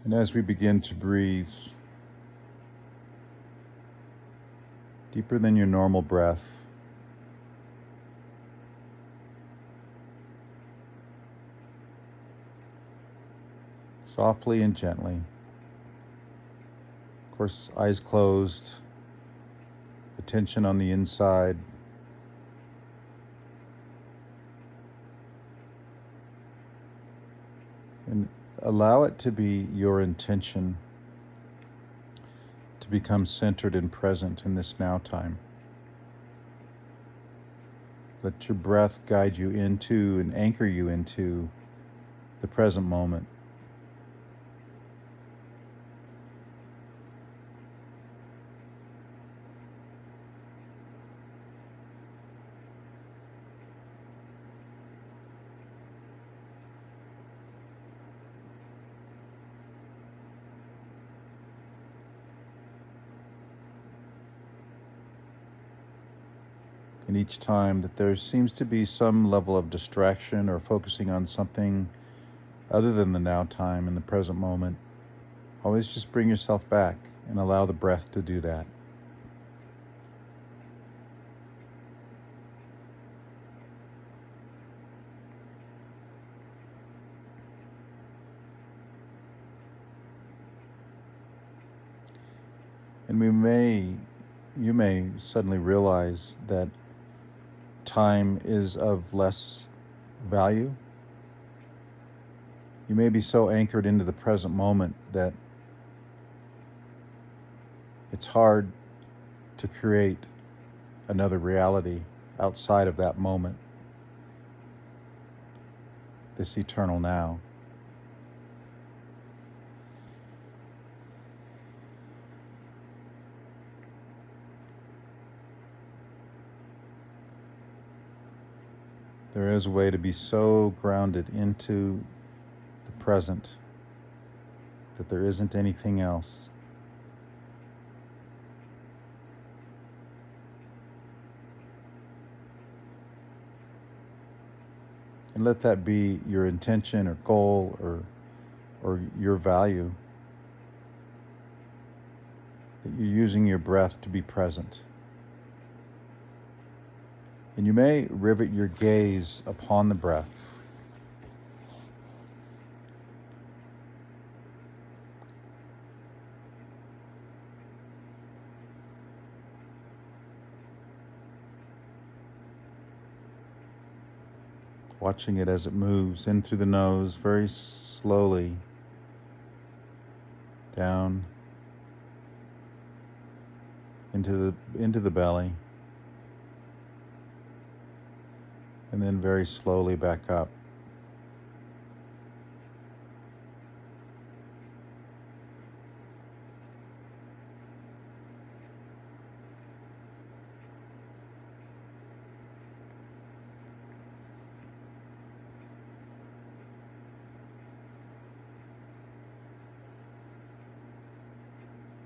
And as we begin to breathe deeper than your normal breath, softly and gently, of course, eyes closed, attention on the inside, and allow it to be your intention to become centered and present in this now time. Let your breath guide you into and anchor you into the present moment. And each time that there seems to be some level of distraction or focusing on something other than the now time and the present moment, always just bring yourself back and allow the breath to do that. And you may suddenly realize that time is of less value. You may be so anchored into the present moment that it's hard to create another reality outside of that moment, this eternal now. There is a way to be so grounded into the present that there isn't anything else. And let that be your intention or goal or your value, that you're using your breath to be present. And you may rivet your gaze upon the breath. Watching it as it moves in through the nose very slowly, down into the belly, and then very slowly back up.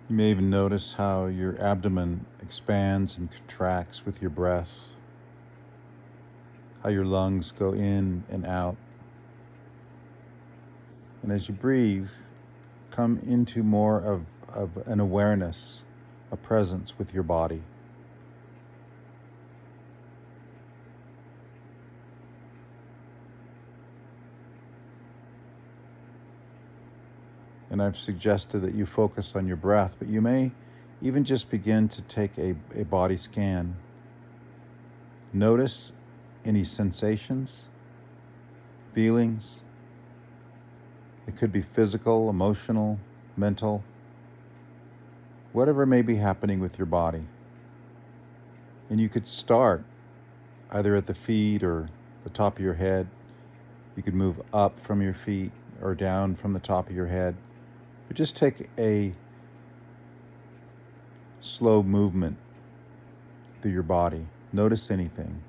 You may even notice how your abdomen expands and contracts with your breath, how your lungs go in and out. And as you breathe, come into more of an awareness, a presence with your body. And I've suggested that you focus on your breath, but you may even just begin to take a body scan. Notice any sensations, feelings. It could be physical, emotional, mental, whatever may be happening with your body. And you could start either at the feet or the top of your head. You could move up from your feet or down from the top of your head. But just take a slow movement through your body. Notice anything.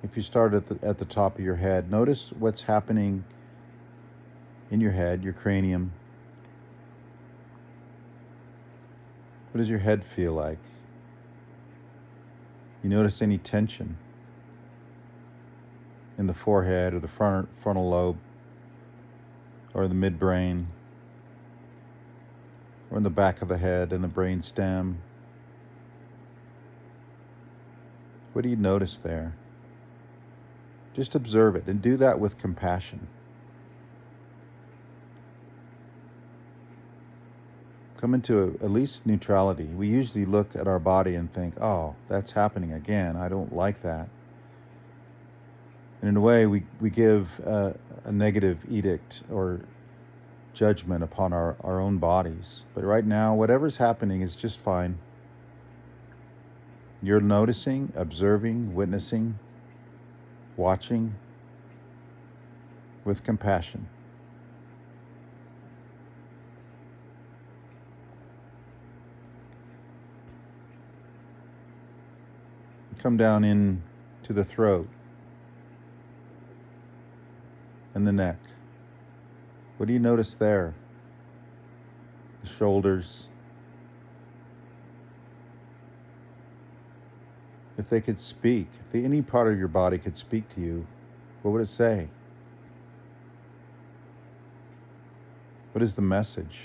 If you start at the top of your head, notice what's happening in your head, your cranium. What does your head feel like? You notice any tension in the forehead or the frontal lobe or the midbrain, or in the back of the head and the brain stem. What do you notice there? Just observe it and do that with compassion. Come into at least neutrality. We usually look at our body and think, oh, that's happening again. I don't like that. And in a way, we give a negative edict or judgment upon our own bodies. But right now, whatever's happening is just fine. You're noticing, observing, witnessing, watching with compassion. Come down in to the throat and the neck. What do you notice there? The shoulders. If they could speak, if any part of your body could speak to you, what would it say? What is the message?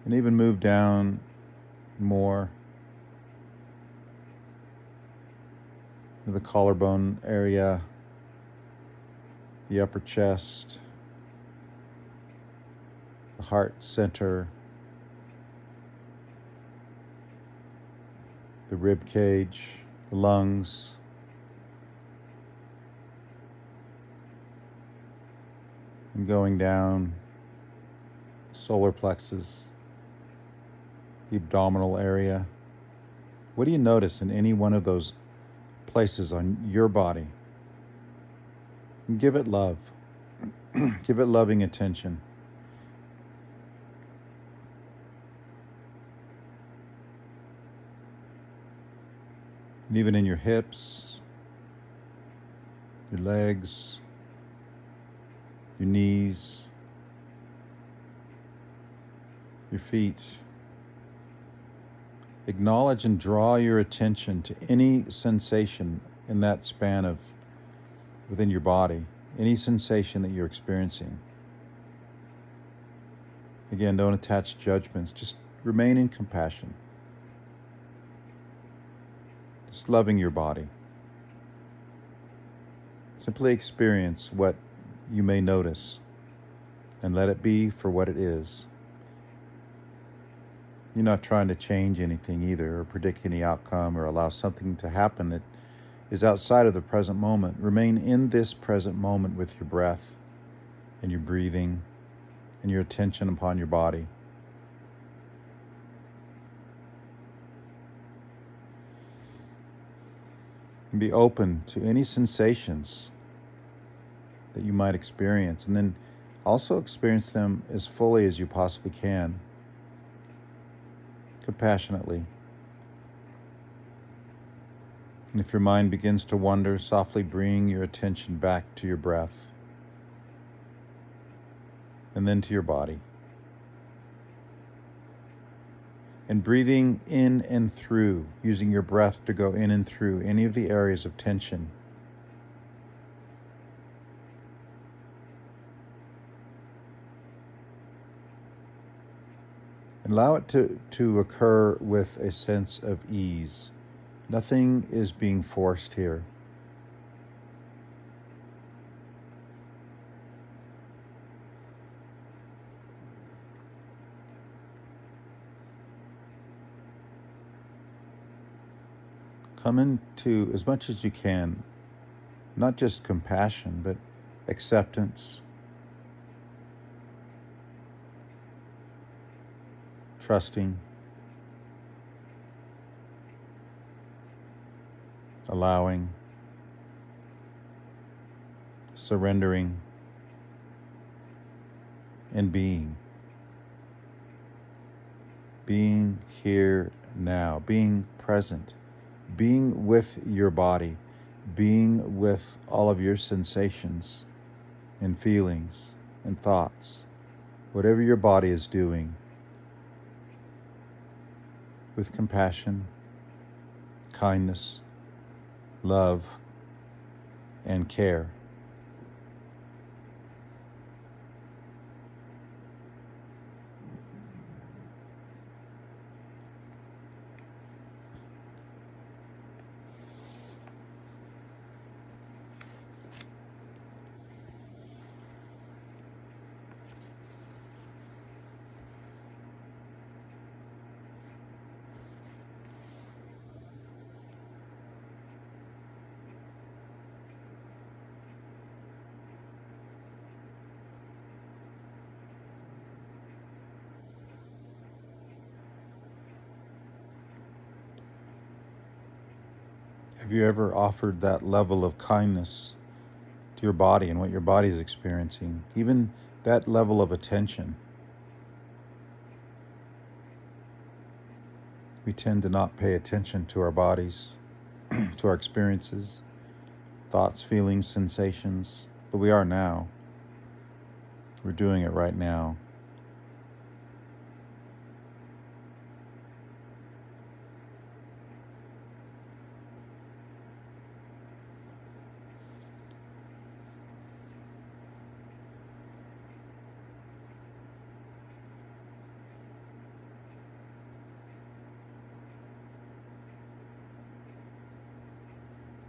And even move down more to the collarbone area, the upper chest, the heart center, the rib cage, the lungs, and going down the solar plexus, the abdominal area. What do you notice in any one of those places on your body? And give it love. Give it loving attention. And even in your hips, your legs, your knees, your feet. Acknowledge and draw your attention to any sensation in that span of within your body, any sensation that you're experiencing. Again, don't attach judgments, just remain in compassion. Just loving your body. Simply experience what you may notice and let it be for what it is. You're not trying to change anything either, or predict any outcome, or allow something to happen that is outside of the present moment. Remain in this present moment with your breath and your breathing and your attention upon your body. And be open to any sensations that you might experience, and then also experience them as fully as you possibly can, compassionately. And if your mind begins to wander, softly bring your attention back to your breath, and then to your body. And breathing in and through, using your breath to go in and through any of the areas of tension. And allow it to occur with a sense of ease. Nothing is being forced here. Come into, as much as you can, not just compassion, but acceptance, trusting, allowing, surrendering, and being. Being here now, being present, being with your body, being with all of your sensations and feelings and thoughts, whatever your body is doing, with compassion, kindness, love, and care. Have you ever offered that level of kindness to your body and what your body is experiencing? Even that level of attention. We tend to not pay attention to our bodies, to our experiences, thoughts, feelings, sensations, but we are now. We're doing it right now.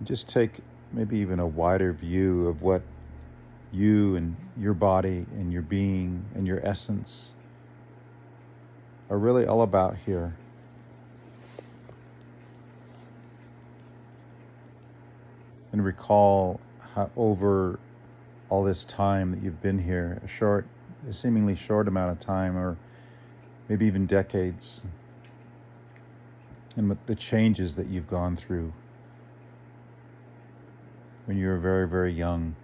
Just take maybe even a wider view of what you and your body and your being and your essence are really all about here. And recall how over all this time that you've been here, a seemingly short amount of time, or maybe even decades, and the changes that you've gone through when you were very, very young.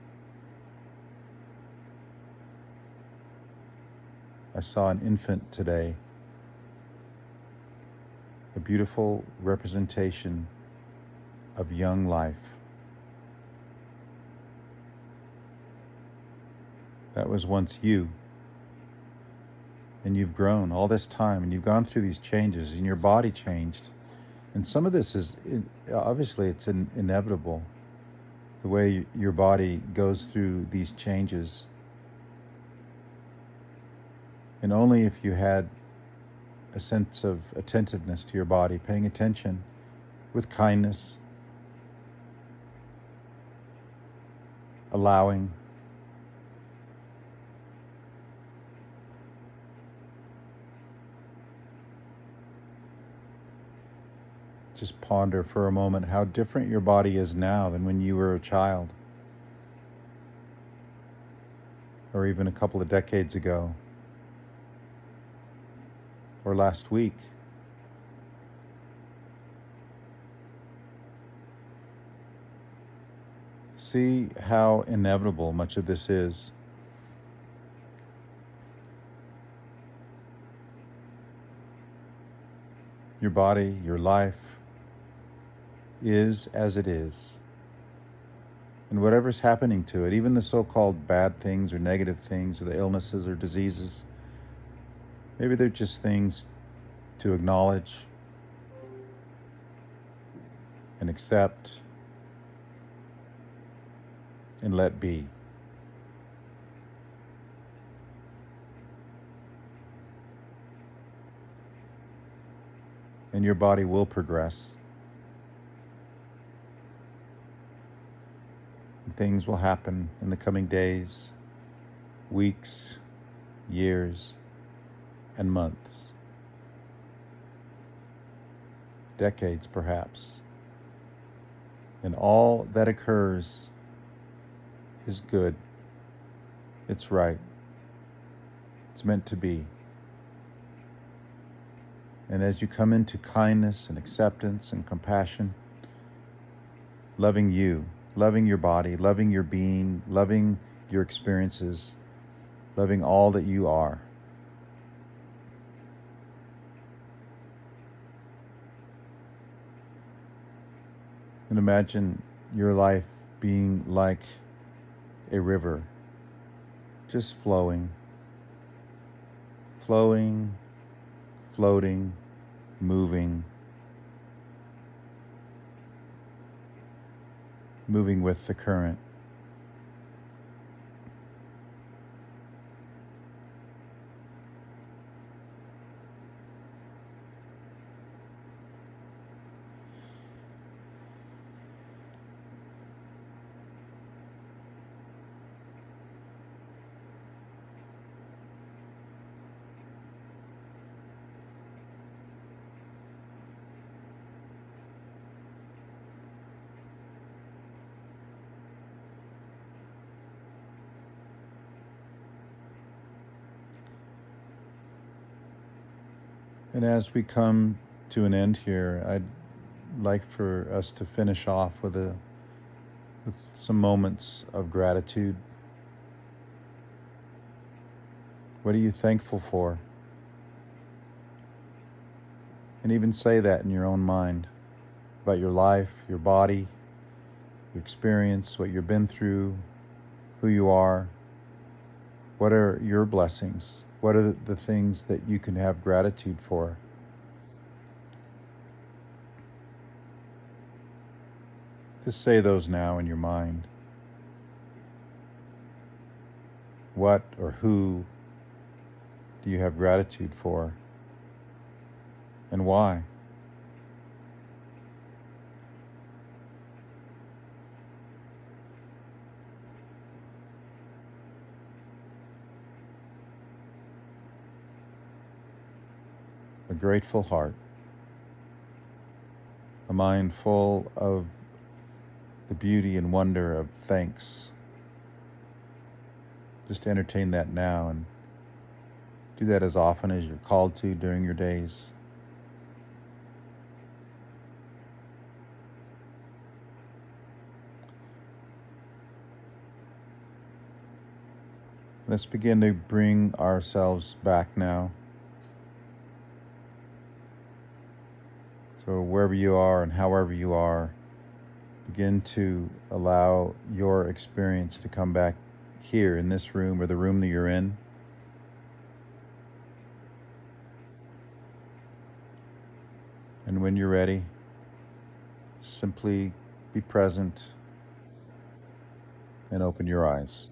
I saw an infant today, a beautiful representation of young life. That was once you. And you've grown all this time, and you've gone through these changes, and your body changed. And some of this is, obviously, it's inevitable, the way your body goes through these changes. And only if you had a sense of attentiveness to your body, paying attention with kindness, allowing, just ponder for a moment how different your body is now than when you were a child, or even a couple of decades ago, or last week. See how inevitable much of this is. Your body, your life is as it is. And whatever's happening to it, even the so-called bad things or negative things or the illnesses or diseases, maybe they're just things to acknowledge and accept and let be. And your body will progress. And things will happen in the coming days, weeks, years, and months. Decades, perhaps. And all that occurs is good. It's right. It's meant to be. And as you come into kindness and acceptance and compassion, loving you, loving your body, loving your being, loving your experiences, loving all that you are, and imagine your life being like a river, just flowing, floating, moving with the current. And as we come to an end here, I'd like for us to finish off with some moments of gratitude. What are you thankful for? And even say that in your own mind about your life, your body, your experience, what you've been through, who you are. What are your blessings? What are the things that you can have gratitude for? Just say those now in your mind. What or who do you have gratitude for? And why? A grateful heart. A mind full of the beauty and wonder of thanks. Just entertain that now and do that as often as you're called to during your days. Let's begin to bring ourselves back now. So wherever you are and however you are, begin to allow your experience to come back here in this room or the room that you're in. And when you're ready, simply be present and open your eyes.